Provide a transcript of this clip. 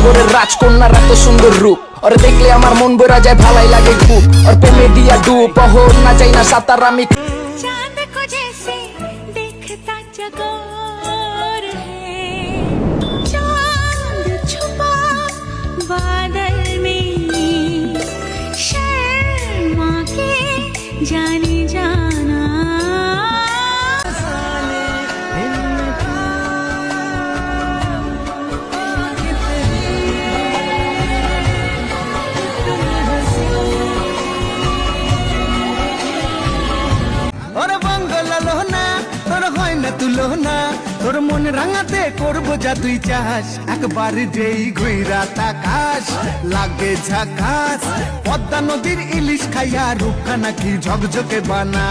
শহরের রাজকন্যার এত সুন্দর রূপ, ওরে দেখলে আমার মন বইরা যায়, ভালাই লাগে খুব। ওর প্রেমে দিয়া ডুব, পহর না চাই না সাঁতার আমি। चांद को जैसे देखता चकोर है, चांद छुपा बादल में, शर्मा के जाने जाना। ওরে বঙ্গলালো না তোর হয় না তুলো না, তোর মন রাঙাতে করবো যা তুই চাস, একবার যেই ঘুইরা তাকাস লাগে ঝাকাস, পদ্মা নদীর ইলিশ খাইয়া রূপখানা কি ঝকঝকে বানা।